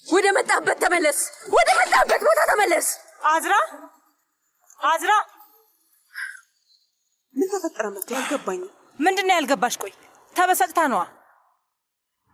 ወደ መጣበት ተመለስ። ወደ መጣበት ቦታ ተመለስ። አዝራ ምን ተፈጠረ? መቴ አልገባኝም። ምንድነው ያልገባሽ? ቆይ ተበሳጭታ ነዋ።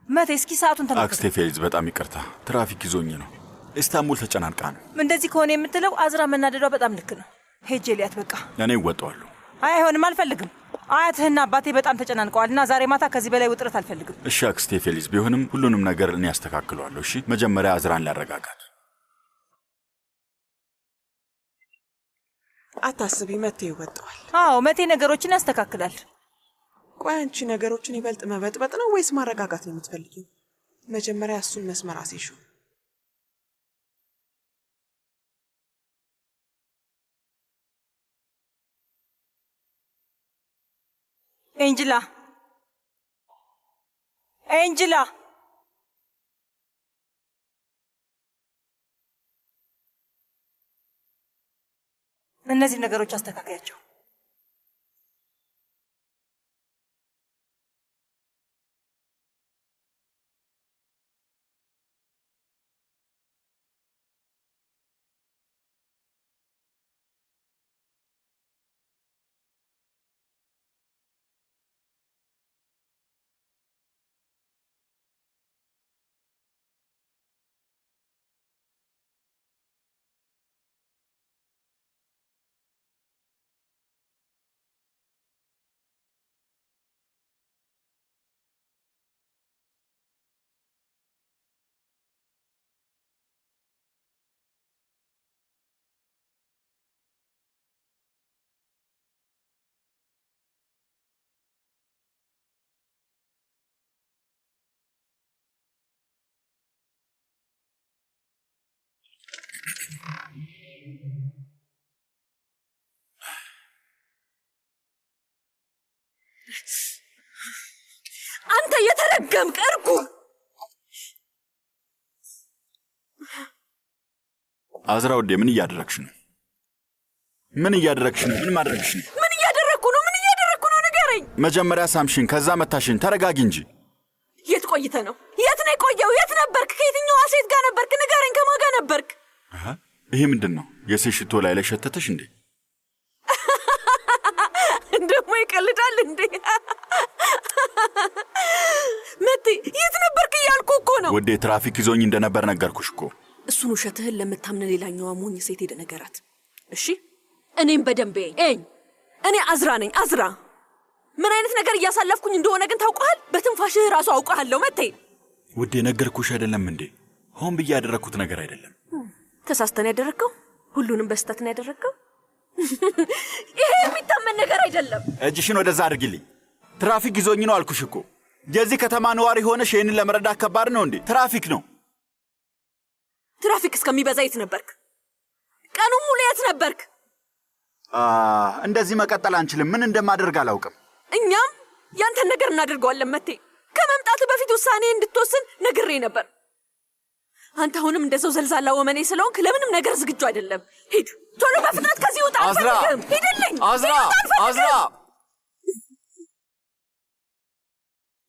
መቴ እስኪ ሰዓቱን ተመልከት። አክስቴ ፌሊዝ በጣም ይቅርታ፣ ትራፊክ ይዞኝ ነው። ኢስታንቡል ተጨናንቃ ነው። እንደዚህ ከሆነ የምትለው አዝራ መናደዷ በጣም ልክ ነው። ሄጄ ሊያት በቃ እኔ እወጣዋለሁ። አይሆንም፣ አልፈልግም። አያትህና አባቴ በጣም ተጨናንቀዋልና ዛሬ ማታ ከዚህ በላይ ውጥረት አልፈልግም። እሺ አክስቴ ፌሊዝ፣ ቢሆንም ሁሉንም ነገር እኔ ያስተካክለዋለሁ። እሺ መጀመሪያ አዝራን ላረጋጋት። አታስቢ፣ መቴ ይወጣዋል። አዎ መቴ ነገሮችን ያስተካክላል። ቆይ አንቺ ነገሮችን ይበልጥ መበጥበጥ ነው ወይስ ማረጋጋት ነው የምትፈልጊው? መጀመሪያ እሱን መስመር አስይዡ። ኤንጅላ እነዚህ ነገሮች አስተካክያቸው። አንተ የተረገምክ እርጉም! አዝራ ወዴ፣ ምን እያደረግሽ ነው? ምን እያደረግሽ ነው? ምን ማድረግሽ ነው? ምን እያደረግኩ ነው? ምን እያደረግኩ ነው? ንገረኝ። መጀመሪያ ሳምሽን፣ ከዛ መታሽን። ተረጋጊ እንጂ። የት ቆይተ ነው? የት ነው የቆየው? የት ነበርክ? ከየትኛዋ ሴት ጋር ነበርክ? ንገረኝ። ከማን ጋር ነበርክ? ይሄ ምንድን ነው? የሴት ሽቶ ላይ ሸተተሽ እንዴ? እንደሞ ይቀልዳል እንዴ? መቴ የት ነበርክ እያልኩ እኮ ነው። ወዴ ትራፊክ ይዞኝ እንደነበር ነገርኩሽ እኮ። እሱን ውሸትህን ለምታምነ ሌላኛዋ ሞኝ ሴት ሄደ ነገራት። እሺ እኔም በደንብ እኔ አዝራ ነኝ። አዝራ ምን አይነት ነገር እያሳለፍኩኝ እንደሆነ ግን ታውቀሃል። በትንፋሽህ ራሱ አውቀሃለሁ። መቴ ውዴ ነገርኩሽ አይደለም እንዴ? ሆን ብዬ ያደረግኩት ነገር አይደለም። ተሳስተን ያደረግከው? ሁሉንም በስተትን ያደረግከው? ይሄ የሚታመን ነገር አይደለም። እጅሽን ወደዛ አድርጊልኝ። ትራፊክ ይዞኝ ነው አልኩሽ እኮ። የዚህ ከተማ ነዋሪ ሆነሽ ይህንን ለመረዳት ከባድ ነው እንዴ? ትራፊክ ነው። ትራፊክ እስከሚበዛ የት ነበርክ? ቀኑን ሙሉ የት ነበርክ? እንደዚህ መቀጠል አንችልም። ምን እንደማደርግ አላውቅም። እኛም ያንተን ነገር እናደርገዋለን። መቴ ከመምጣት በፊት ውሳኔ እንድትወስን ነግሬ ነበር። አንተ አሁንም እንደሰው ዘልዛላ ወመኔ ስለሆንክ ለምንም ነገር ዝግጁ አይደለም። ሂድ ቶሎ በፍጥነት ከዚህ ውጣ። አልፈልግም። ሂድልኝ። አዝራ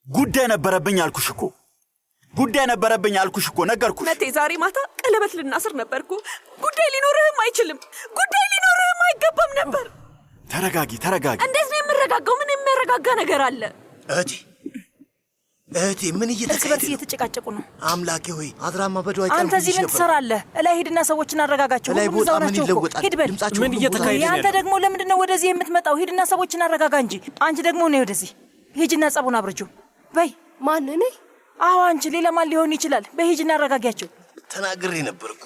ጉዳይ ነበረብኝ አልኩሽ እኮ። ጉዳይ ነበረብኝ አልኩሽ እኮ። ነገርኩሽ። መቴ ዛሬ ማታ ቀለበት ልናስር ነበርኩ። ጉዳይ ሊኖርህም አይችልም። ጉዳይ ሊኖርህም አይገባም ነበር። ተረጋጊ። እንዴት ነው የምረጋጋው? ምን የሚያረጋጋ ነገር አለ? እህቴ ምን እየተቀበርስ እየተጨቃጨቁ ነው? አምላኬ ሆይ አዝራማ በደው አይቀርም። አንተ እዚህ ምን ትሰራለህ? እላይ ሂድና ሰዎችን አረጋጋቸው። ላይ ቦታ ምን ይለወጣል? ሂድ በል። ምን እየተካሄደ ነው? አንተ ደግሞ ለምንድነው ወደዚህ የምትመጣው? ሂድና ሰዎችን አረጋጋ እንጂ። አንቺ ደግሞ ነይ ወደዚህ። ሂጂና ጸቡን አብርጁ። በይ። ማን እኔ? አዎ አንቺ። ሌላ ማን ሊሆን ይችላል? በይ ሂጂና አረጋጊያቸው። ተናግሬ ነበርኩ።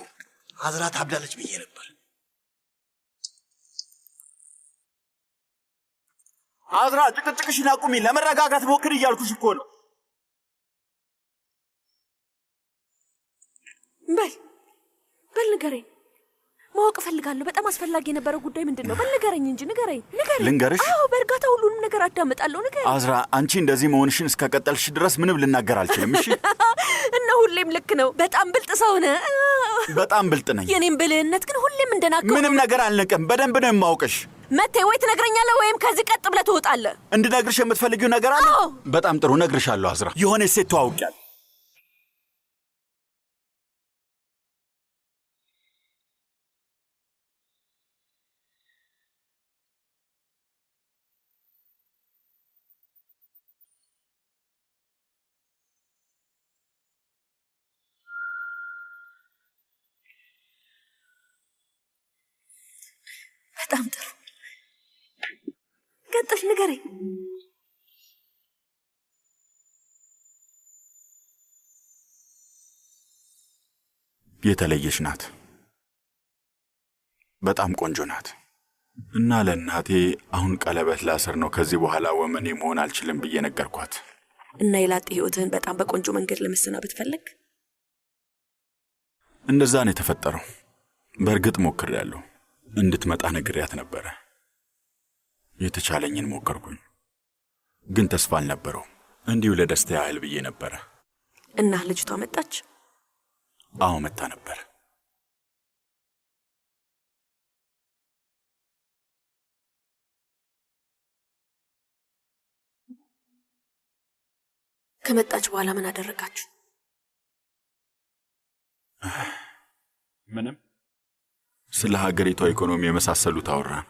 አዝራ ታብዳለች ብዬ ነበር። አዝራ ጭቅጭቅሽን አቁሚ። ለመረጋጋት ሞክሪ እያልኩሽ እኮ ነው። በል ንገረኝ። ማወቅ እፈልጋለሁ። በጣም አስፈላጊ የነበረው ጉዳይ ምንድን ነው? በል ንገረኝ እንጂ ንገረኝ። ልንገርሽ? አዎ በእርጋታ ሁሉንም ነገር አዳምጣለሁ። ንገረኝ። አዝራ አንቺ እንደዚህ መሆንሽን እስከቀጠልሽ ድረስ ምንም ልናገር አልችልም። እሺ እና ሁሌም ልክ ነው። በጣም ብልጥ ሰው ነህ። በጣም ብልጥ ነኝ። የኔም ብልህነት ግን ሁሌም እንደናቀው። ምንም ነገር አልነቀም። በደንብ ነው የማውቅሽ። መቴ ወይ ትነግረኛለህ ወይም ከዚህ ቀጥ ብለህ ትወጣለህ። እንድነግርሽ የምትፈልጊው ነገር አለ? በጣም ጥሩ እነግርሻለሁ። አዝራ የሆነ ሴት ተዋውቂያለሁ። ቀጥሽ ንገረኝ። የተለየች ናት። በጣም ቆንጆ ናት። እና ለእናቴ አሁን ቀለበት ላስር ነው፣ ከዚህ በኋላ ወመኔ መሆን አልችልም ብዬ ነገርኳት። እና የላጤ ህይወትህን በጣም በቆንጆ መንገድ ለመሰናበት ፈለግ? እንደዛ ነው የተፈጠረው። በእርግጥ ሞክሬያለሁ። እንድትመጣ ነግሬያት ነበረ። የተቻለኝን ሞከርኩኝ፣ ግን ተስፋ አልነበረው። እንዲሁ ለደስታ ያህል ብዬ ነበረ። እና ልጅቷ መጣች? አዎ መጣ ነበር። ከመጣች በኋላ ምን አደረጋችሁ? ምንም። ስለ ሀገሪቷ ኢኮኖሚ የመሳሰሉት አወራን።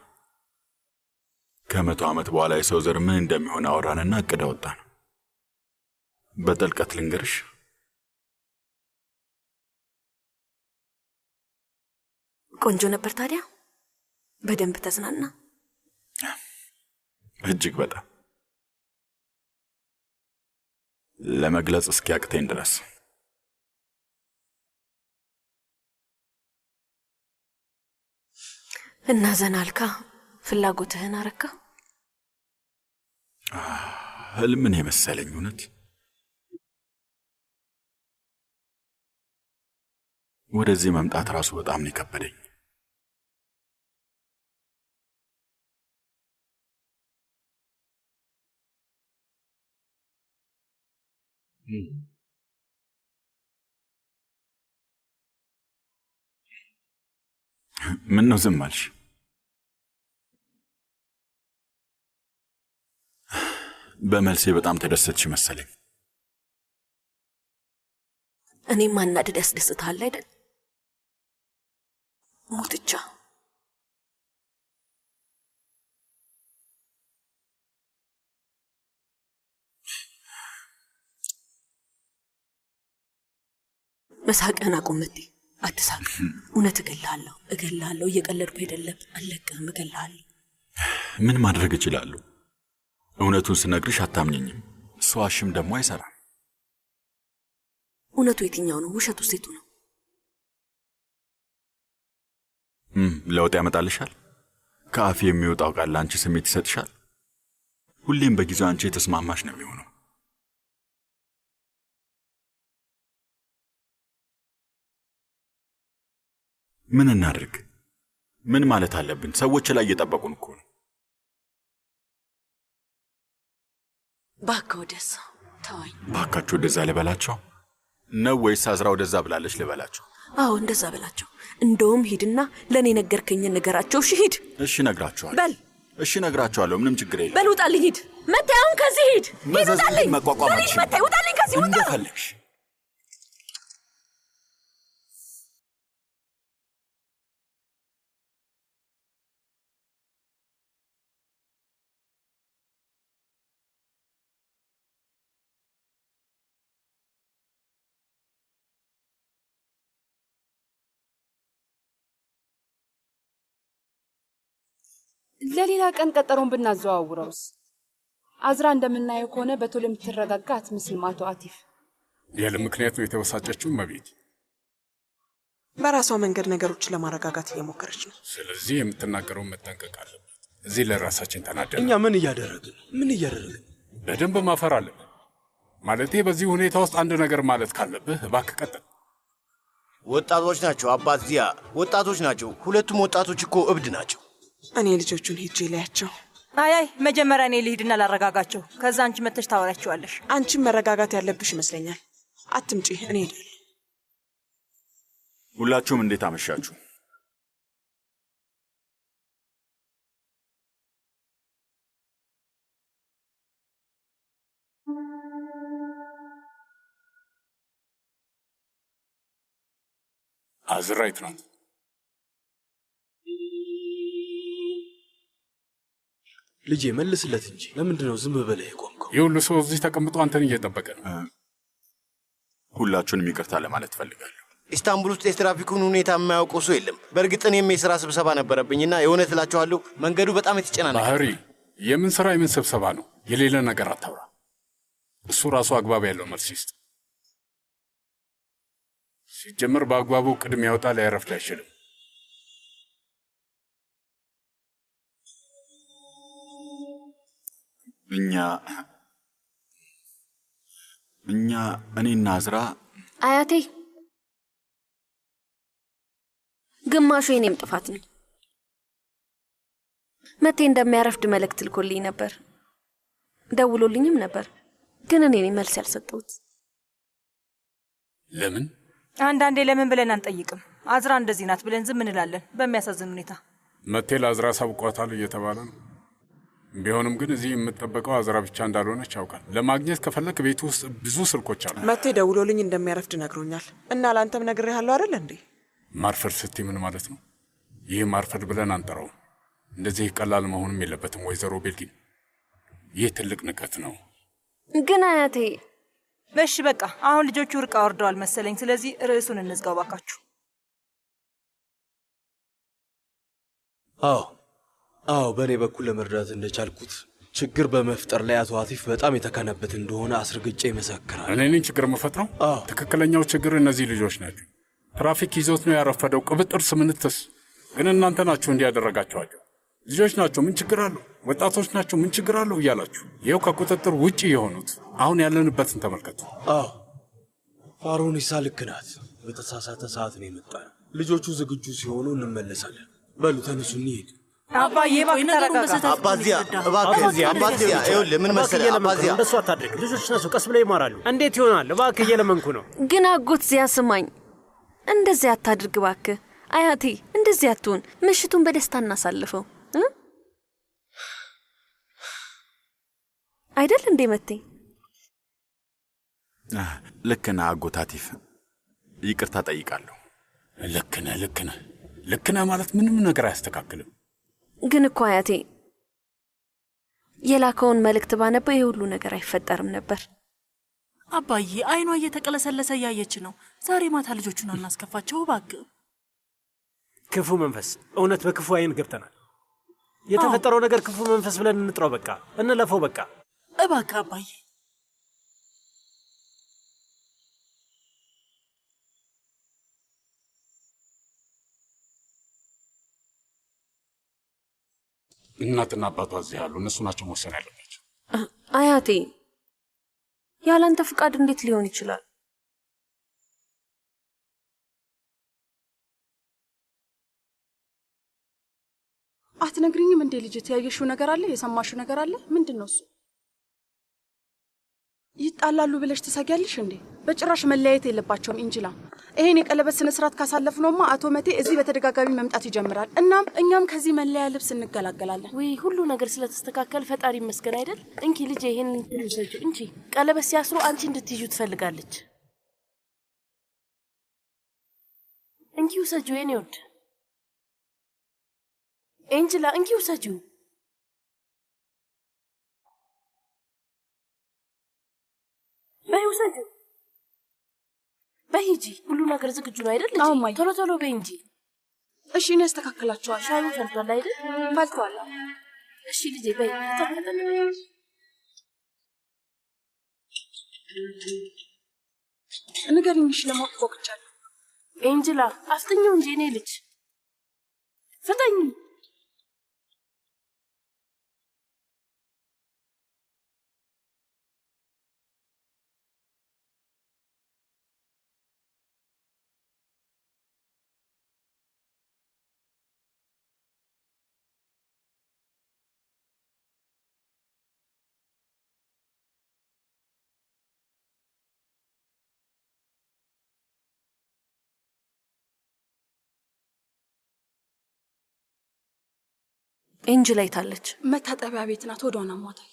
ከ100 ዓመት በኋላ የሰው ዘር ምን እንደሚሆን አወራንና እቅድ አወጣን። በጥልቀት ልንገርሽ፣ ቆንጆ ነበር። ታዲያ በደንብ ተዝናና? እጅግ በጣም ለመግለጽ እስኪያቅተኝ ድረስ። እና ዘና አልካ? ፍላጎትህን አረካ? ህልምን የመሰለኝ እውነት። ወደዚህ መምጣት ራሱ በጣም ነው የከበደኝ። ምን ነው ዝም አልሽ? በመልሴ በጣም ተደሰትሽ መሰለኝ። እኔም ማናደድ ያስደስታል አይደል? ሙትቻ መሳቅህን አቁም። አትሳቅ። እውነት እገልሃለሁ። እየቀለድኩ አይደለም። አልለቅህም፣ እገልሃለሁ። ምን ማድረግ እችላለሁ? እውነቱን ስነግርሽ አታምኘኝም። ሰዋሽም ደግሞ አይሰራም። እውነቱ የትኛው ነው? ውሸቱ ሴቱ ነው? ለውጥ ያመጣልሻል? ከአፍ የሚወጣው ቃል ለአንቺ ስሜት ይሰጥሻል? ሁሌም በጊዜው አንቺ የተስማማሽ ነው የሚሆነው። ምን እናድርግ? ምን ማለት አለብን? ሰዎች ላይ እየጠበቁን እኮ ነው። ባካ ወደዛ ተወኝ። ባካችሁ ወደዛ ልበላቸው ነው ወይስ አዝራ ወደዛ ብላለች ልበላቸው? አዎ እንደዛ በላቸው። እንደውም ሂድና ለእኔ ነገርከኝን ንገራቸው። እሺ ሂድ። እሺ ነግራቸዋለሁ። በል እሺ ነግራቸዋለሁ። ምንም ችግር የለም። በል ውጣልኝ፣ ሂድ። መታይ አሁን ከዚህ ሂድ። ሂድ ውጣልኝ። መቋቋማች መታይ ውጣልኝ ከዚህ ውጣ። እንደፈለግሽ ለሌላ ቀን ቀጠሮን ብናዘዋውረውስ? አዝራ እንደምናየው ከሆነ በቶሎ የምትረጋጋ አትመስልም አቶ አቲፍ። ያለ ምክንያት ነው የተበሳጨችው መቤት። በራሷ መንገድ ነገሮችን ለማረጋጋት እየሞከረች ነው። ስለዚህ የምትናገረውን መጠንቀቅ አለበት። እዚህ ለራሳችን ተናደን እኛ ምን እያደረግን በደንብ ማፈር አለብን። ማለቴ በዚህ ሁኔታ ውስጥ አንድ ነገር ማለት ካለብህ እባክህ ቀጥል። ወጣቶች ናቸው አባት ዚያ፣ ወጣቶች ናቸው። ሁለቱም ወጣቶች እኮ እብድ ናቸው። እኔ ልጆቹን ሄጄ ላያቸው። አይ መጀመሪያ እኔ ልሂድና ላረጋጋቸው፣ ከዛ አንቺ መተሽ ታወራቸዋለሽ። አንቺም መረጋጋት ያለብሽ ይመስለኛል። አትምጪ፣ እኔ ሄዳለሁ። ሁላችሁም እንዴት አመሻችሁ? አዝራ የት ናት? ልጄ መልስለት እንጂ ለምንድን ነው ዝም ብለህ የቆምከው? ይህ ሁሉ ሰው እዚህ ተቀምጦ አንተን እየጠበቀ ነው። ሁላችሁንም ይቅርታ ለማለት ፈልጋለሁ። ኢስታንቡል ውስጥ የትራፊኩን ሁኔታ የማያውቀው ሰው የለም። በእርግጥ እኔም የሥራ ስብሰባ ነበረብኝና የእውነት እላችኋለሁ መንገዱ በጣም የተጨናነቀ። ባህሪ የምን ስራ የምን ስብሰባ ነው? የሌለ ነገር አታውራ። እሱ ራሱ አግባብ ያለው መልስ ይስጥ። ሲጀምር በአግባቡ ቅድም ያወጣ ሊያረፍድ አይችልም። እኔና አዝራ አያቴ ግማሹ የኔም ጥፋት ነው። መቴ እንደሚያረፍድ መልእክት ልኮልኝ ነበር፣ ደውሎልኝም ነበር፣ ግን እኔ ነኝ መልስ ያልሰጠሁት። ለምን? አንዳንዴ ለምን ብለን አንጠይቅም። አዝራ እንደዚህ ናት ብለን ዝም እንላለን። በሚያሳዝን ሁኔታ መቴ ለአዝራ ሳብቋታል እየተባለ ነው። ቢሆንም ግን እዚህ የምትጠበቀው አዝራ ብቻ እንዳልሆነች ያውቃል። ለማግኘት ከፈለክ ቤቱ ውስጥ ብዙ ስልኮች አሉ። መቴ ደውሎልኝ እንደሚያረፍድ ነግሮኛል። እና ለአንተም ነግሬሃለሁ አይደል እንዴ? ማርፈድ ስትይ ምን ማለት ነው? ይህ ማርፈድ ብለን አንጠራውም። እንደዚህ ቀላል መሆንም የለበትም ወይዘሮ ቤልጊን። ይህ ትልቅ ንቀት ነው። ግን አያቴ እሺ በቃ አሁን ልጆቹ እርቃ ወርደዋል መሰለኝ። ስለዚህ ርዕሱን እንዝጋው ባካችሁ። አዎ በእኔ በኩል ለመርዳት እንደቻልኩት ችግር በመፍጠር ላይ አቶ አቲፍ በጣም የተካነበት እንደሆነ አስረግጬ ይመሰክራል። እኔ ነኝ ችግር የምፈጥረው? ትክክለኛው ችግር እነዚህ ልጆች ናቸው። ትራፊክ ይዞት ነው ያረፈደው። ቅብጥር ስምንትስ ግን እናንተ ናችሁ እንዲያደረጋቸዋቸው። ልጆች ናቸው ምን ችግር አለው? ወጣቶች ናቸው ምን ችግር አለው እያላችሁ ይኸው ከቁጥጥር ውጪ የሆኑት። አሁን ያለንበትን ተመልከቱ። ፋሮኒሳ ልክ ናት። በተሳሳተ ሰዓት ነው የመጣነው። ልጆቹ ዝግጁ ሲሆኑ እንመለሳለን። በሉ ተነሱ እንሂድ። አባዬ እባክህ ተረጋጋ። አባዚያ እባክህ አባዚያ፣ ይኸውልህ ምን መሰለህ አባዚያ፣ እንደሱ አታድርግ። ልጆች ናቸው፣ ቀስ ብለው ይማራሉ። እንዴት ይሆናል? እባክህ እየለመንኩ ነው። ግን አጎት ዚያ ስማኝ፣ እንደዚህ አታድርግ እባክህ። አያቴ እንደዚህ አትሁን። ምሽቱን በደስታ እናሳልፈው አይደል እንዴ መቴ? ልክ ነህ አጎት አቲፍ፣ ይቅርታ ጠይቃለሁ። ልክ ነህ ማለት ምንም ነገር አያስተካክልም። ግን እኮ አያቴ የላከውን መልእክት ባነበው ይህ ሁሉ ነገር አይፈጠርም ነበር። አባዬ አይኗ እየተቀለሰለሰ እያየች ነው። ዛሬ ማታ ልጆቹን አናስከፋቸው እባክህ። ክፉ መንፈስ፣ እውነት በክፉ አይን ገብተናል። የተፈጠረው ነገር ክፉ መንፈስ ብለን እንጥረው። በቃ እንለፈው። በቃ እባክህ አባዬ። እናትና አባቷ እዚህ ያሉ እነሱ ናቸው መወሰን ያለባቸው። አያቴ ያላንተ ፍቃድ እንዴት ሊሆን ይችላል? አትነግሪኝም እንዴ ልጅት? ያየሽው ነገር አለ? የሰማሽው ነገር አለ? ምንድነው እሱ? ይጣላሉ ብለሽ ትሰጊያለሽ እንዴ? በጭራሽ መለያየት የለባቸውም እንጂላ። ይሄን የቀለበት ስነ ስርዓት ካሳለፍነውማ አቶ መቴ እዚህ በተደጋጋሚ መምጣት ይጀምራል። እናም እኛም ከዚህ መለያ ልብስ እንገላገላለን። ወይ ሁሉ ነገር ስለተስተካከለ ፈጣሪ ይመስገን አይደል? እንኪ ልጄ ይሄን ልጅ እንቺ ቀለበት ሲያስሩ አንቺ እንድትይዙ ትፈልጋለች። እንኪ ውሰጂው የኔ ወድ ኤንጅላ፣ እንኪ ውሰጂው። በይ ውሰጂው። በሂጂ ሁሉ ነገር ዝግጁ ነው አይደል? ቶሎ ቶሎ በይ እንጂ። እሺ እኔ ያስተካክላቸዋል። ሻዩ ፈልቷል አይደል? ፈልቷል። እሺ ልጄ በይ ተፈጠነ። ንገሪኝ ለማወቅ ጓጉቻለሁ። ኤንጅላ አፍጥኚው እንጂ እኔ ልጅ ፍጠኝ። ኤንጅላ የታለች? መታጠቢያ ቤት ናት። ወዷን አሟታል።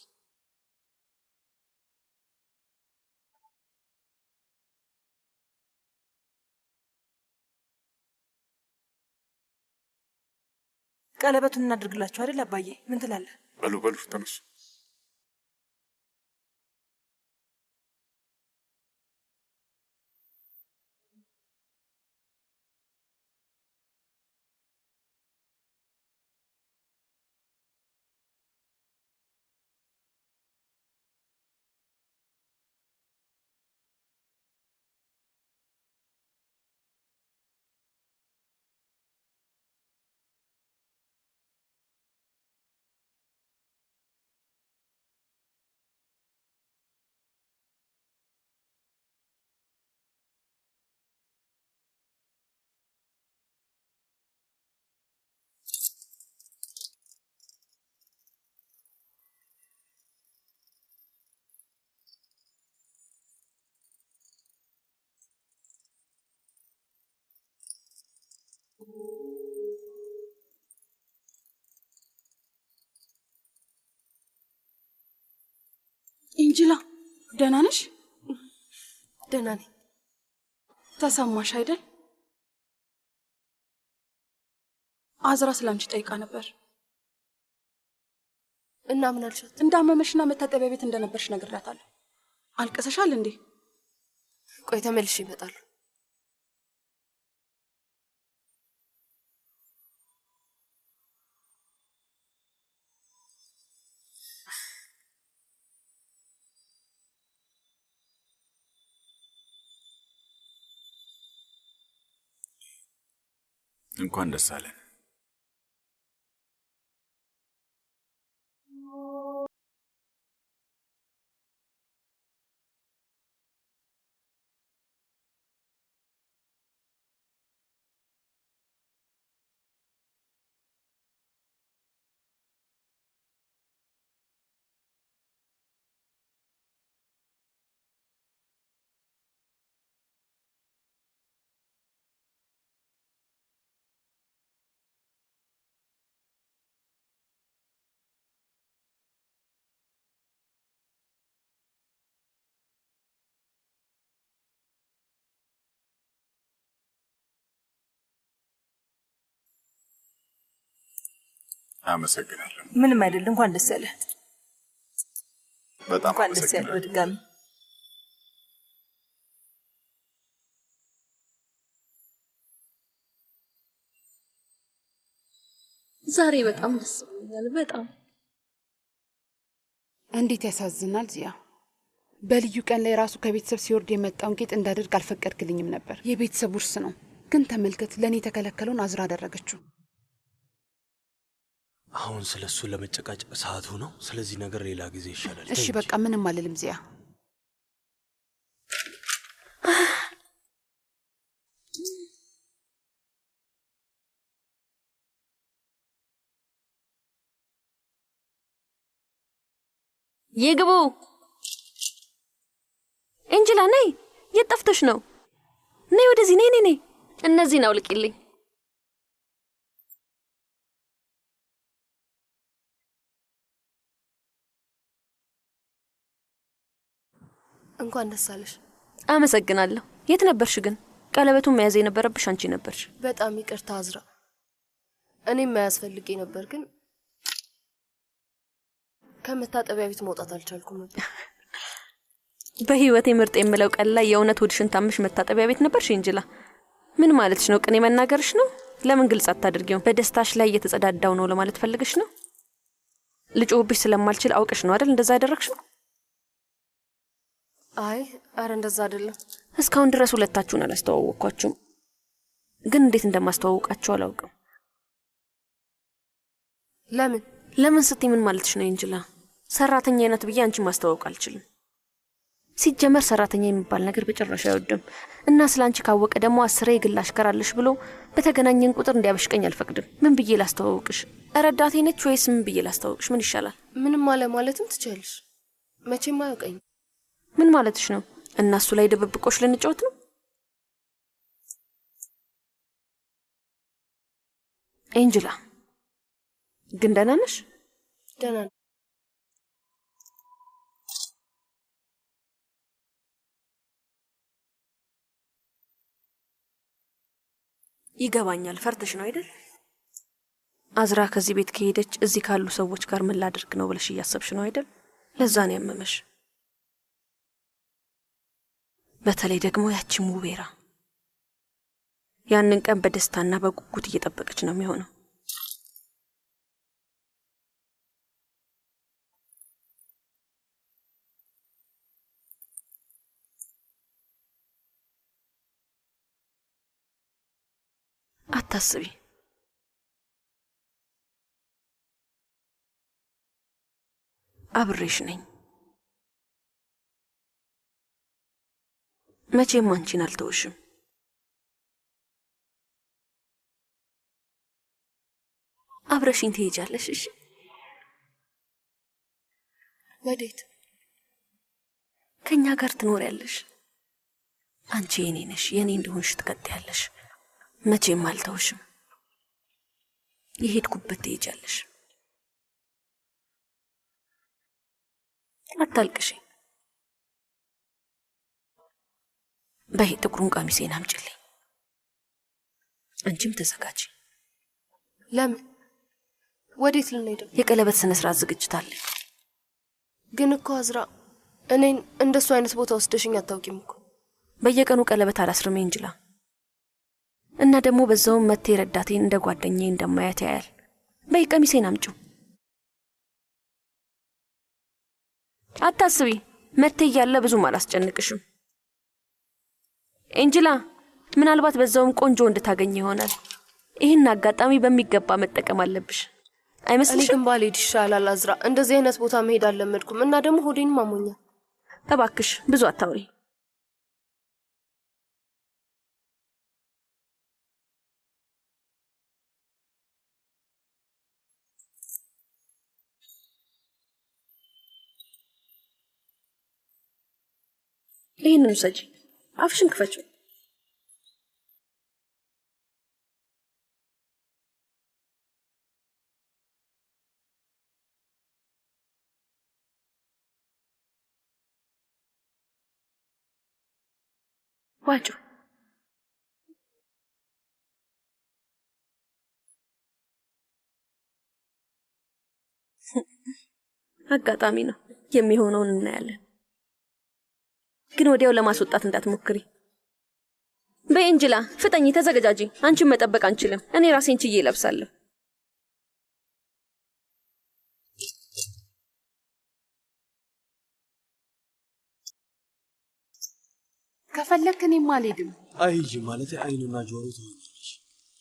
ቀለበቱን እናድርግላችሁ አይደል አባዬ? ምን ትላለህ? በሉ ተነሱ። ኢንጅላ ደህና ነሽ? ደህና ነኝ። ተሰማሽ አይደል? አዝራ ስላንቺ ጠይቃ ነበር እና ምን አልሻት? እንዳመመሽና መታጠቢያ ቤት እንደነበርሽ ነግሬያታለሁ። አልቀሰሻል እንዴ? ቆይ ተመልሼ እመጣለሁ። እንኳን ደስ አለን። አመሰግናለሁ። ምንም አይደል። እንኳን ደስ ያለ። በጣም እንኳን ደስ ያለ በድጋሚ። ዛሬ በጣም ደስ ብሎኛል። በጣም እንዴት ያሳዝናል ዚያ። በልዩ ቀን ላይ ራሱ ከቤተሰብ ሲወርድ የመጣውን ጌጥ እንዳደርግ አልፈቀድክልኝም ነበር። የቤተሰብ ውርስ ነው። ግን ተመልከት፣ ለእኔ የተከለከለውን አዝራ አደረገችው። አሁን ስለሱ ለመጨቃጨቅ ሰዓቱ ነው። ስለዚህ ነገር ሌላ ጊዜ ይሻላል። እሺ በቃ ምንም አልልም ዚያ። ይግቡ። ኤንጅላ ነይ። የት ጠፍተሽ ነው? ነይ ወደዚህ። ነይ። እነዚህን አውልቂልኝ። እንኳን ደስ አለሽ። አመሰግናለሁ። የት ነበርሽ ግን? ቀለበቱን መያዝ የነበረብሽ አንቺ ነበርሽ። በጣም ይቅርታ አዝራ። እኔም መያዝ ፈልጌ ነበር ግን ከመታጠቢያ ቤት መውጣት አልቻልኩም ነበር። በህይወቴ ምርጥ የምለው ቀን ላይ የእውነት ሆድሽን ታምሽ መታጠቢያ ቤት ነበርሽ ኤንጅላ? ምን ማለትሽ ነው? ቅኔ መናገርሽ ነው? ለምን ግልጽ አታድርጊው? በደስታሽ ላይ እየተጸዳዳው ነው ለማለት ፈልገሽ ነው? ልጮህብሽ ስለማልችል አውቀሽ ነው አይደል እንደዛ ያደረግሽው? አይ አረ እንደዛ አይደለም። እስካሁን ድረስ ሁለታችሁን አላስተዋወቅኳችሁም፣ ግን እንዴት እንደማስተዋወቃችሁ አላውቅም። ለምን ስትይ ምን ማለትሽ ነው ኤንጅላ? ሰራተኛ አይነት ብዬ አንቺ ማስተዋወቅ አልችልም። ሲጀመር ሰራተኛ የሚባል ነገር በጭራሽ አይወድም እና ስላንቺ ካወቀ ደግሞ 10 የግል አሽከር አለሽ ብሎ በተገናኘን ቁጥር እንዲያበሽቀኝ አልፈቅድም። ምን ብዬ ላስተዋወቅሽ? ረዳቴ ነች ወይስ ምን ብዬ ላስተዋወቅሽ? ምን ይሻላል? ምንም ማለትም ትችያለሽ። መቼም አያውቀኝ። ምን ማለትሽ ነው? እና እሱ ላይ ድብብቆሽ ልንጫወት ነው? ኤንጅላ ግን ደህና ነሽ? ደህና ነኝ። ይገባኛል። ፈርተሽ ነው አይደል? አዝራ ከዚህ ቤት ከሄደች እዚህ ካሉ ሰዎች ጋር ምን ላድርግ ነው ብለሽ እያሰብሽ ነው አይደል? ለዛ ነው ያመመሽ። በተለይ ደግሞ ያቺ ሙቤራ ያንን ቀን በደስታና በጉጉት እየጠበቀች ነው የሚሆነው። አታስቢ። አብሬሽ ነኝ። መቼም አንቺን አልተውሽም። አብረሽኝ ትሄጃለሽ። እሺ? ወዴት? ከኛ ጋር ትኖሪያለሽ። አንቺ የኔ ነሽ። የኔ እንደሆንሽ ትቀጥያለሽ። መቼም አልተውሽም። የሄድኩበት ትሄጃለሽ። አታልቅሽ። በይ ጥቁሩን ቀሚሴን አምጪልኝ። አንቺም ተዘጋጂ። ለምን? ወዴት ልንሄድ? የቀለበት ስነ ስርዓት ዝግጅት አለ። ግን እኮ አዝራ እኔን እንደሱ አይነት ቦታ ወስደሽኝ አታውቂም እኮ። በየቀኑ ቀለበት አላስርም እንጅላ። እና ደግሞ በዛውም መቴ ረዳቴን እንደ ጓደኛዬ እንደማያት ያያል። በይ ቀሚሴን አምጪው። አታስቢ፣ መቴ እያለ ብዙም አላስጨንቅሽም። ኤንጅላ ምናልባት በዛውም ቆንጆ እንድታገኝ ይሆናል። ይህን አጋጣሚ በሚገባ መጠቀም አለብሽ። አይመስልሽም? እኔ ግን ባልሄድ ይሻላል አዝራ። እንደዚህ አይነት ቦታ መሄድ አልለመድኩም እና ደግሞ ሆዴንም አሞኛል። እባክሽ ብዙ አታውሪ። ይህንን ውሰጂ፣ አፍሽን ክፈችው። ዋጩ። አጋጣሚ ነው፣ የሚሆነውን እናያለን። ግን ወዲያው ለማስወጣት እንዳትሞክሪ። በኤንጅላ ፍጠኝ፣ ተዘጋጂ። አንቺን መጠበቅ አንችልም። እኔ ራሴን ችዬ እለብሳለሁ። ከፈለክ እኔም አልሄድም። አይ ማለት አይኑና ጆሮ ትሆኛለሽ።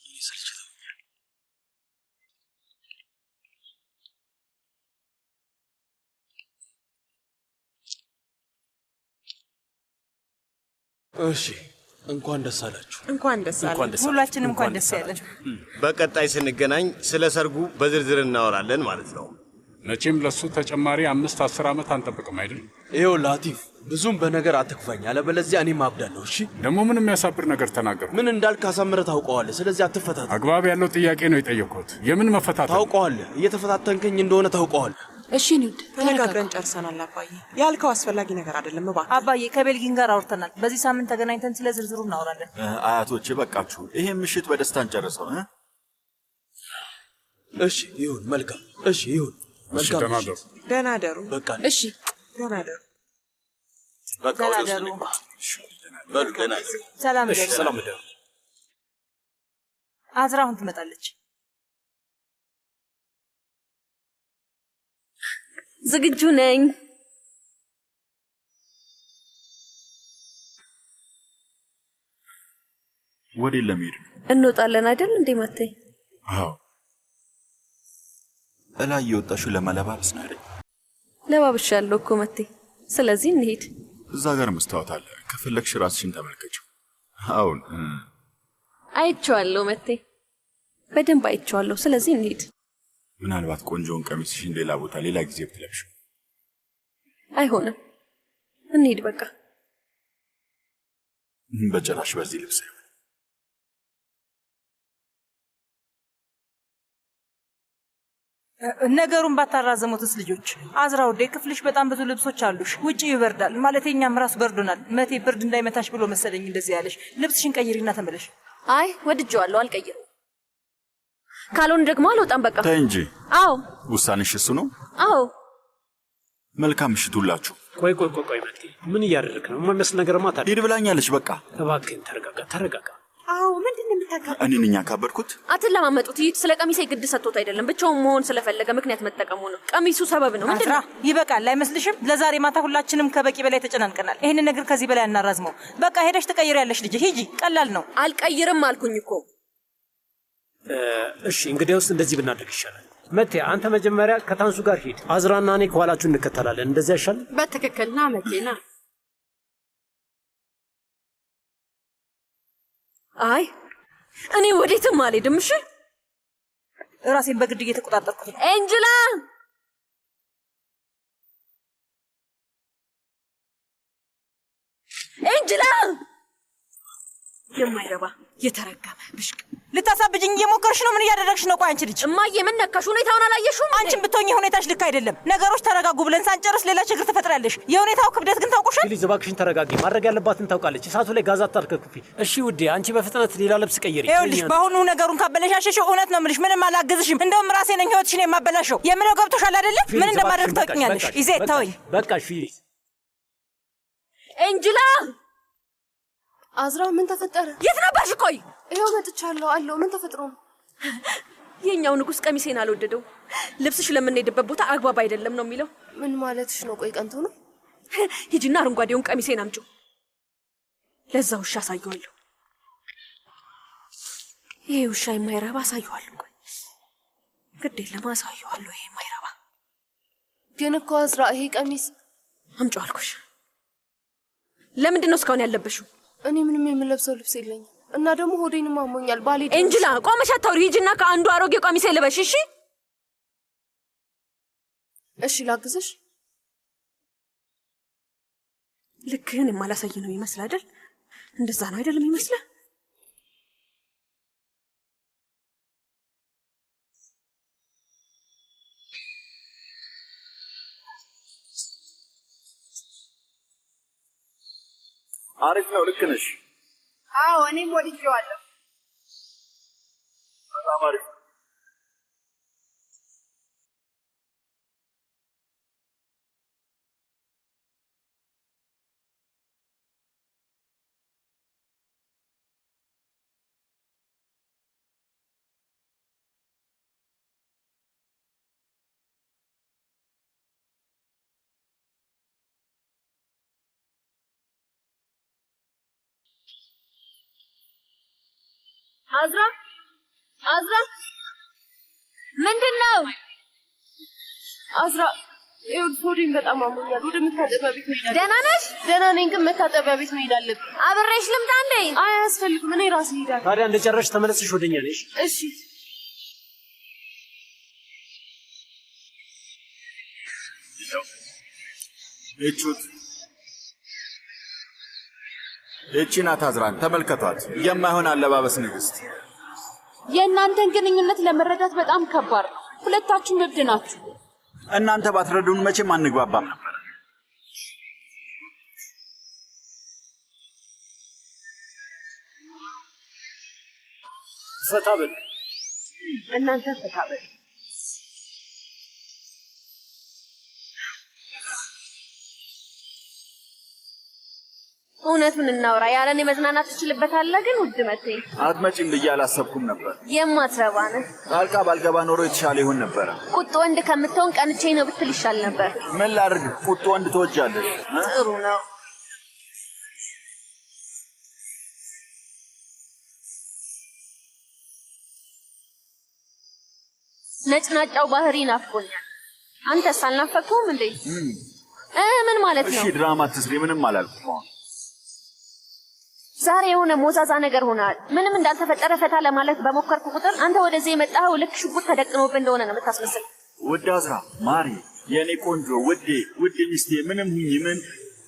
እኔ ሰልችተውኛል። እሺ እንኳን ደስ አላችሁ። እንኳን ደስ አላችሁ። ሁላችንም እንኳን ደስ ያለን። በቀጣይ ስንገናኝ ስለ ሰርጉ በዝርዝር እናወራለን ማለት ነው። መቼም ለሱ ተጨማሪ 5-10 ዓመት አንጠብቅም አይደል? ይኸው ላቲፍ ብዙም በነገር አትክፋኝ፣ አለበለዚያ እኔ ማብዳለሁ። እሺ ደግሞ ምን የሚያሳብር ነገር ተናገሩ? ምን እንዳልክ አሳምረህ ታውቀዋለህ። ስለዚህ አትፈታተን። አግባብ ያለው ጥያቄ ነው የጠየቅኩት። የምን መፈታተን? ታውቀዋለህ፣ እየተፈታተንከኝ እንደሆነ ታውቀዋለህ። እሺ ኒውድ ተነጋግረን ጨርሰናል። አባዬ ያልከው አስፈላጊ ነገር አይደለም። እባክህ አባዬ ከቤልጊን ጋር አውርተናል። በዚህ ሳምንት ተገናኝተን ስለ ዝርዝሩ እናወራለን። አያቶቼ በቃችሁ። ይሄን ምሽት በደስታ እንጨርሰው። እሺ ይሁን፣ መልካም። እሺ ይሁን፣ መልካም። ደህና ደሩ። በቃ እሺ ደህና ደሩ። በቃ ደሩ። በሉ ደህና ደሩ። ሰላም እሺ ደሩ። ሰላም ደሩ። አዝራ አሁን ትመጣለች። ዝግጁ ነኝ። ወዴት ለመሄድ ነው? እንወጣለን አይደል እንዴ መቴ? አዎ እላይ እየወጣሽው ለመለባበስ ነው አይደል? ለባብሻለሁ እኮ መቴ። ስለዚህ እንሂድ። እዛ ጋር መስታወት አለ። ከፈለግሽ ራስሽን ተመልከችው። አሁን አይቼዋለሁ መቴ፣ በደንብ አይቼዋለሁ። ስለዚህ እንሂድ። ምናልባት ቆንጆውን ቀሚስሽን ሌላ ቦታ ሌላ ጊዜ ብትለብሽው። አይሆንም፣ እንሂድ በቃ። በጭራሽ በዚህ ልብስ አይሆንም። ነገሩን ባታራዘሙትስ ልጆች? አዝራ ውዴ፣ ክፍልሽ በጣም ብዙ ልብሶች አሉሽ። ውጪ ይበርዳል ማለት እኛም ራሱ በርዶናል። መቴ ብርድ እንዳይመታሽ ብሎ መሰለኝ እንደዚህ ያለሽ። ልብስሽን ቀይሪና ተመለሽ። አይ ወድጄዋለሁ፣ አልቀይርም። ካልሆነ ደግሞ አልወጣም በቃ። ተይ እንጂ። አዎ ውሳኔሽ እሱ ነው? አዎ። መልካም ምሽት ሁላችሁ። ቆይ መቴ፣ ምን እያደረክ ነው? የማይመስል ነገርማ ታዲያ። ሂድ ብላኛለች። በቃ እባክህን ተረጋጋ። አዎ ምንድን ነው የምታካብደው? እኔ ነኝ ያካበድኩት። አትለማመጡት። ይህ ስለ ቀሚሴ ግድ ሰጥቶት አይደለም፣ ብቻውን መሆን ስለፈለገ ምክንያት መጠቀሙ ነው። ቀሚሱ ሰበብ ነው። አዝራ ይበቃል፣ አይመስልሽም? ለዛሬ ማታ ሁላችንም ከበቂ በላይ ተጨናንቀናል። ይሄንን ነገር ከዚህ በላይ አናራዝመው። በቃ ሄደሽ ትቀይሪያለሽ ልጅ። ሂጂ፣ ቀላል ነው። አልቀይርም አልኩኝ እኮ። እሺ እንግዲያውስ እንደዚህ ብናደርግ ይሻላል። መቴ አንተ መጀመሪያ ከታንሱ ጋር ሂድ፣ አዝራና እኔ ከኋላችሁ እንከተላለን። እንደዚህ ያሻል። በትክክል ና መቴ ና። አይ እኔ ወዴትም አልሄድም። እሺ ራሴን በግድ እየተቆጣጠርኩት ነው። ኤንጅላ ኤንጅላ የማይረባ የተረገመ ብሽቅ። ልታሳብጅኝ እየሞከርሽ ነው። ምን እያደረግሽ ነው? ቆይ አንቺ ልጅ እማዬ ምን ነካሽ? ሁኔታውን አላየሽውም? አንቺም ብትሆኚ ሁኔታሽ ልክ አይደለም። ነገሮች ተረጋጉ ብለን ሳንጨርስ ሌላ ችግር ትፈጥራለሽ። የሁኔታው ክብደት ግን ታውቁሻል። ፕሊዝ እባክሽን ተረጋጊ። ማድረግ ያለባትን ታውቃለች። እሳቱ ላይ ጋዝ አታርከፍኪ። እሺ ውዴ፣ አንቺ በፍጥነት ሌላ ልብስ ቀይሪ። ይኸውልሽ በአሁኑ ነገሩን ካበለሻሸሽው እውነት ነው የምልሽ፣ ምንም አላግዝሽም። እንደውም ራሴ ነኝ ህይወትሽን የማበላሸው። የምለው ገብቶሻል አይደለም? ምን እንደማድረግ ታውቂኛለሽ። ይዘት ተወኝ። በቃሽ ፊሊክስ። ኤንጅላ አዝራ ምን ተፈጠረ? የት ነበርሽ? ቆይ ይኸው መጥቻለሁ አለው። ምን ተፈጥሮ ነው? የኛው ንጉስ ቀሚሴን አልወደደው። ልብስሽ ለምንሄድበት ቦታ አግባብ አይደለም ነው የሚለው። ምን ማለትሽ ነው? ቆይ ቀንቶ ነው? ሂጂና አረንጓዴውን ቀሚሴን አምጪው። ለዛ ውሻ አሳየዋለሁ። ይሄ ውሻ የማይረባ አሳየዋለሁ። ቆይ ግድ የለም አሳየዋለሁ። ይሄ የማይረባ ግን እኮ አዝራ ይሄ ቀሚስ አምጪው አልኩሽ። ለምንድን ነው እስካሁን ያለበሽው? እኔ ምንም የምለብሰው ልብስ የለኝም እና ደግሞ ሆዴንም አሞኛል። ባሌ ኤንጅላ ቆመሽ አታውሪ። ሂጂና ከአንዱ አሮጌ ቀሚሴ ልበሽ። እሺ እሺ፣ ላግዝሽ። ልክህን የማላሳይ ነው ይመስል አይደል? እንደዛ ነው አይደለም ይመስል? አሪፍ ነው። ልክ ነሽ። አዎ እኔም ወድጄዋለሁ። በጣም አሪፍ። አዝራ አዝራ ምንድነው? አዝራ ይኸውልሽ ሆዴን በጣም አሞኛል። ወደ መታጠቢያ ቤት መሄድ አለብኝ። ደህና ነሽ? ደህና ነኝ፣ ግን መታጠቢያ ቤት መሄድ አለብኝ። አብሬሽ ልምጣ እንዴ? አይ አያስፈልግም፣ እኔ ራሴ እሄዳለሁ። ታዲያ እንደጨረስሽ ተመለስሽ ወደኛ ነሽ? እሺ እቹት እቺ ናት አዝራን። ተመልከቷት። የማይሆን አለባበስ ንግስት። የእናንተን ግንኙነት ለመረዳት በጣም ከባድ ነው። ሁለታችሁም እብድ ናችሁ። እናንተ ባትረዱን መቼም አንግባባም ነበር። ፈታ በል እናንተ ፈታ በል። እውነቱን እናውራ። ያለኔ መዝናናት ትችልበታለህ፣ ግን ውድ መቴ አትመጪም ብዬ አላሰብኩም ነበር። የማትረባ ነህ። ጣልቃ ባልገባ ኖሮ የተሻለ ይሆን ነበረ። ቁጡ ወንድ ከምትሆን ቀንቼ ነው ብትል ይሻል ነበር። ምን ላድርግ? ቁጡ ወንድ ትወጃለሽ። ጥሩ ነው። ነጭናጫው ባህሪ ናፍቆኛል። አንተስ አልናፈቅኩም እንዴ? ምን ማለት ነው? እሺ ድራማ አትስሪ። ምንም አላልኩም። ዛሬ የሆነ ሞዛዛ ነገር ሆናል። ምንም እንዳልተፈጠረ ፈታ ለማለት በሞከርኩ ቁጥር አንተ ወደዚህ የመጣኸው ልክ ሽጉጥ ተደቅኖብህ እንደሆነ ነው የምታስመስል። ውድ አዝራ፣ ማሪ፣ የኔ ቆንጆ፣ ውዴ፣ ውድ ሚስቴ፣ ምንም ሁኚ ምን፣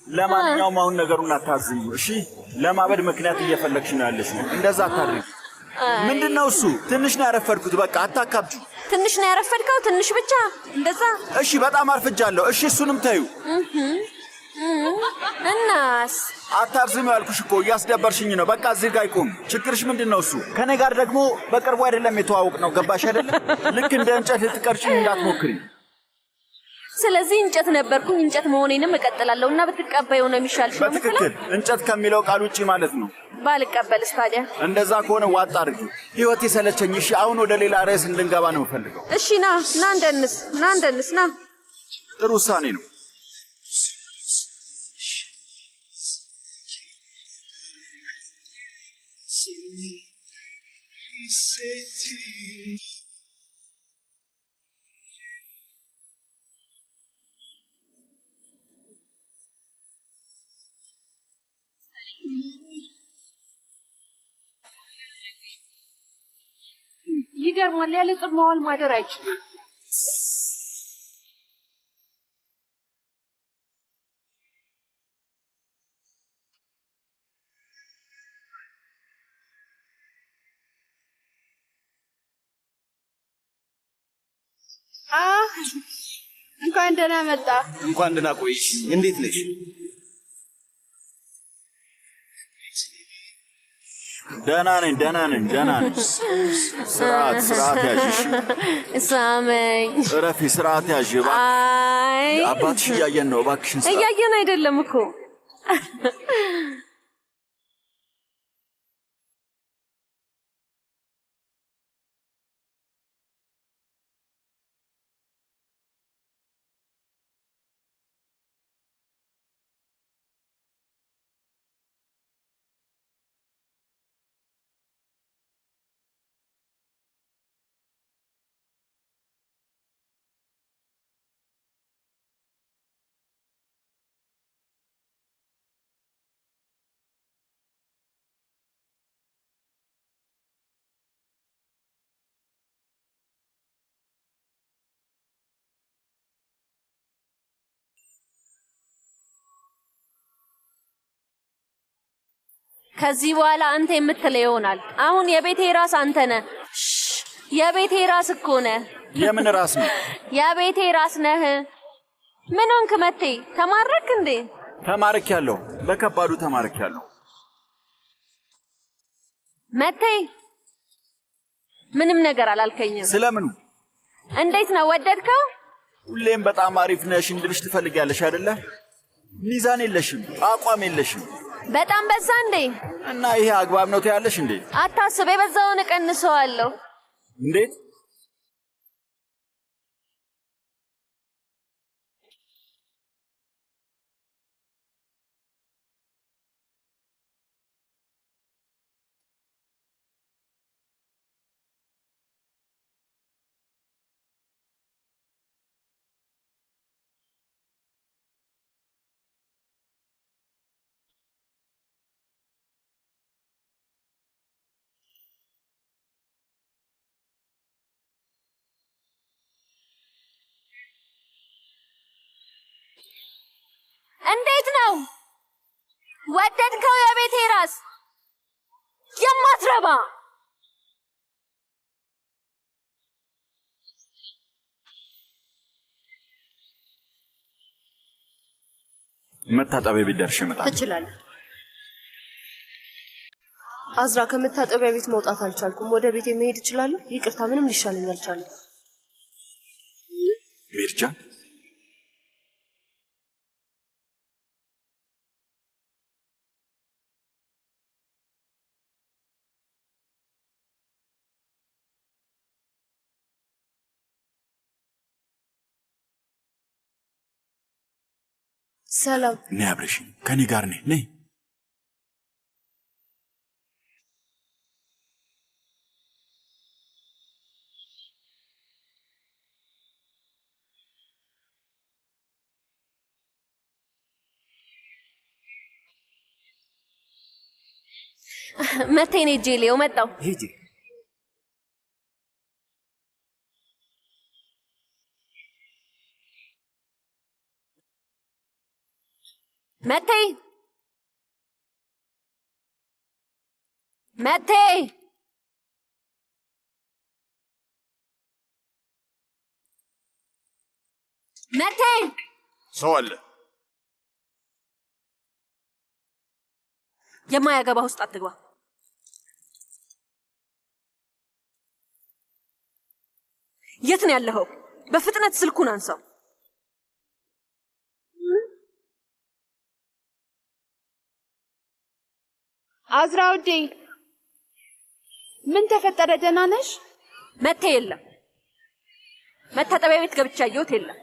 ለማንኛውም አሁን ነገሩን አታዝኙ እሺ? ለማበድ ምክንያት እየፈለግሽ ነው ያለሽ። እንደዛ አታድርጊ። ምንድነው እሱ? ትንሽ ነው ያረፈድኩት። በቃ አታካብዱ። ትንሽ ነው ያረፈድከው? ትንሽ ብቻ እንደዛ? እሺ በጣም አርፍጃለሁ። እሺ እሱንም ታዩ። እናስ አታብዝም ያልኩሽ እኮ እያስደበርሽኝ ነው። በቃ እዚህ ጋር ይቆም። ችግርሽ ምንድን ነው? እሱ ከኔ ጋር ደግሞ በቅርቡ አይደለም የተዋወቅ ነው። ገባሽ አይደለም? ልክ እንደ እንጨት ልትቀርጭኝ እንዳትሞክሪ። ስለዚህ እንጨት ነበርኩኝ፣ እንጨት መሆኔንም እቀጥላለሁ እና ብትቀበየው ነው የሚሻልሽ። በትክክል እንጨት ከሚለው ቃል ውጪ ማለት ነው። ባልቀበልስ ታዲያ? እንደዛ ከሆነ ዋጣ አድርጊ። ህይወት የሰለቸኝ። እሺ አሁን ወደ ሌላ ርዕስ እንድንገባ ነው የምፈልገው። እሺ ና እንደንስ፣ ና። ጥሩ ውሳኔ ነው። ይገርማል። ያለ ጥር መዋል ማደር አይችልም። እንኳን ደህና መጣ። እንኳን ደህና ቆይሽ። እንዴት ነሽ? ደህና ነኝ። ስርዓት ያዥሽ። ሳመኝ። እረፊ፣ ስርዓት ያዥ። አይ አባትሽ እያየን ነው። እባክሽን እያየን አይደለም እኮ። ከዚህ በኋላ አንተ የምትለው ይሆናል። አሁን የቤቴ ራስ አንተ ነህ። የቤቴ ራስ እኮ ነህ። የምን ራስ ነው? የቤቴ ራስ ነህ። ምን ሆንክ መቴ? ተማረክ እንዴ? ተማርኬያለሁ፣ በከባዱ ተማርኬያለሁ። መቴ ምንም ነገር አላልከኝም። ስለምኑ? እንዴት ነው ወደድከው? ሁሌም በጣም አሪፍ ነሽ እንድልሽ ትፈልጊያለሽ አይደለ? ሚዛን የለሽም፣ አቋም የለሽም። በጣም በዛ እንዴ? እና ይሄ አግባብ ነው ትያለሽ እንዴ? አታስብ፣ የበዛውን እቀንሰዋለሁ። እንዴት? እንዴት ነው ወደድከው? የቤቴ ራስ የማትረባ መታጠቢያ ቤት ደርሼ እመጣለሁ። ትችላለህ። አዝራ ከመታጠቢያ ቤት መውጣት አልቻልኩም። ወደ ቤቴ መሄድ እችላለሁ? ይቅርታ፣ ምንም ሊሻለኝ አልቻለም። ሚርጃ ሰላም። ነይ አብረሽኝ፣ ከኔ ጋር ነይ። መቴኔ ጄሌው መጣው። ሂጂ። መቴ ሰው አለ። የማያገባ ውስጥ አትግባ። የት ነው ያለኸው? በፍጥነት ስልኩን አንሳው። አዝራ ውዴ፣ ምን ተፈጠረ? ደህና ነሽ? መቴ የለም። መታጠቢያ ቤት ገብቻ አየሁት፣ የለም።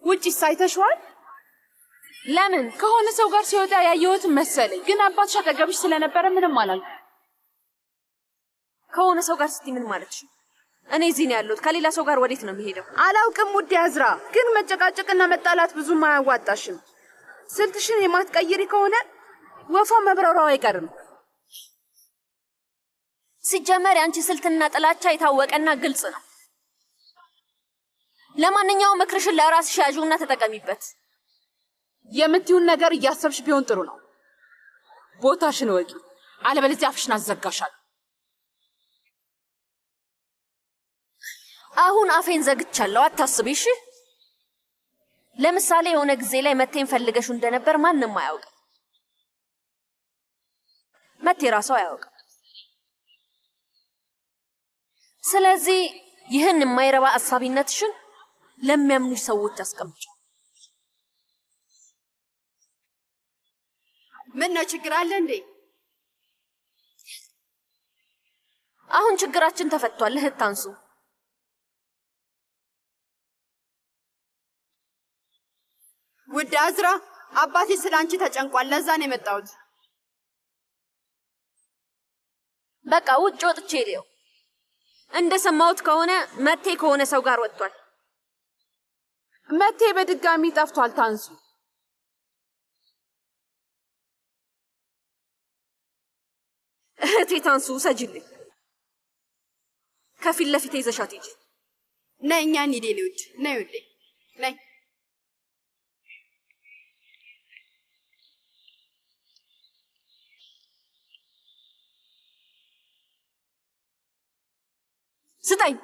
ውጪስ አይተሽዋል? ለምን? ከሆነ ሰው ጋር ሲወጣ ያየሁት መሰለኝ፣ ግን አባትሽ አጠገብሽ ስለነበረ ምንም አላልኩም። ከሆነ ሰው ጋር ስትይ ምን ማለትሽ? እኔ እዚህ ነው ያለሁት። ከሌላ ሰው ጋር ወዴት ነው የሚሄደው? አላውቅም ውዴ አዝራ፣ ግን መጨቃጨቅና መጣላት ብዙም አያዋጣሽም። ስልትሽን የማትቀይሪ ከሆነ ወፏ መብረሯ አይቀርም። ሲጀመር ያንቺ ስልትና ጥላቻ የታወቀና ግልጽ ነው። ለማንኛውም ምክርሽን ለራስሽ ያዥውና ተጠቀሚበት። የምትዩን ነገር እያሰብሽ ቢሆን ጥሩ ነው። ቦታሽን ወቂ፣ አለበለዚያ አፍሽን አዘጋሻለሁ። አሁን አፌን ዘግቻለሁ፣ አታስቢ እሺ። ለምሳሌ የሆነ ጊዜ ላይ መቴን ፈልገሹ እንደነበር ማንም አያውቅም። መቴ ራሷ አያውቅም። ስለዚህ ይህን የማይረባ አሳቢነትሽን ለሚያምኑሽ ሰዎች አስቀምጪ። ምን ነው ችግር አለ እንዴ? አሁን ችግራችን ተፈቷል። እህት ታንሱ ውድ አዝራ፣ አባቴ ስላንቺ ተጨንቋል። ለዛ ነው የመጣሁት። በቃ ውጭ ወጥቼ ልየው። እንደሰማሁት ከሆነ መቴ ከሆነ ሰው ጋር ወጥቷል። መቴ በድጋሚ ጠፍቷል። ታንሱ እህቴ ታንሱ ሰጅልኝ። ከፊት ለፊት ይዘሻት ሂጂ። ነይ እኛ እንሂድ። ልውድ ነይ ውዴ ነይ። ስጠኝ